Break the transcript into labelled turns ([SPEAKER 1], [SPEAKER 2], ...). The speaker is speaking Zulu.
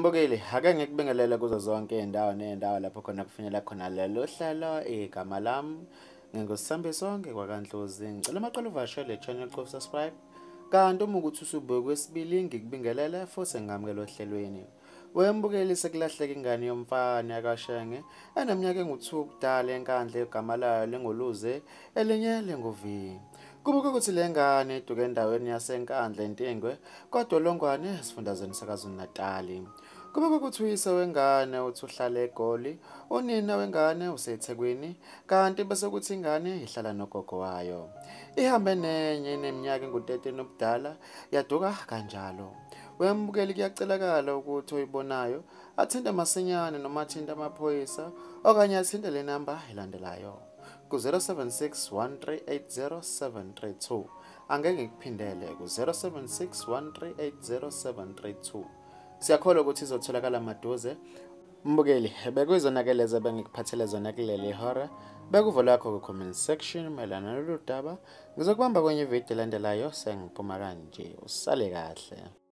[SPEAKER 1] Mbukeli, ake ngikubingelele kuzo zonke iy'ndawo ney'ndawo lapho khona kufinyela khona lelo hlelo igama lami ngingusithembiso ngekwaNdlozi. Ngicela amaqala uvashele le-channel subscribe. Kanti uma ukuthi usubuye kwesibili ngikubingelele futhi ngamukela ohlelweni. Wembukeli sekulahleka ingane yomfana yakashenge eneminyaka engu-2 ubudala eNkandla igama layo linguluze elinye linguvi. Kubuka ukuthi le ngane iduke endaweni yaseNkandla eNtingwe kodwa longwane esifundazweni saKwaZulu-Natali. Kubuka ukuthi uyise wengane uthi uhlala eGoli, unina wengane useThekwini, kanti bese kuthi ingane ihlala nogogo wayo. Ihambe nenye eneminyaka engu-13 ubudala yaduka kanjalo. Wembukeli kuyacelakala ukuthi oyibonayo athinte masinyane noma athinte amaphoyisa okanye athinte le namba elandelayo ku-076 1380 732. Angeke ngikuphindele ku-076 1380 732. Siyakholwa ukuthi izotholakala maduze. Mbukeli, bekuyizonakele bengikuphathele zona kuleli hora. Bekuvo lakho ku-comment section mayelana nalolu daba. Ngizokubamba kwenye ividiyo elandelayo sengiphuma kanje. Usale kahle.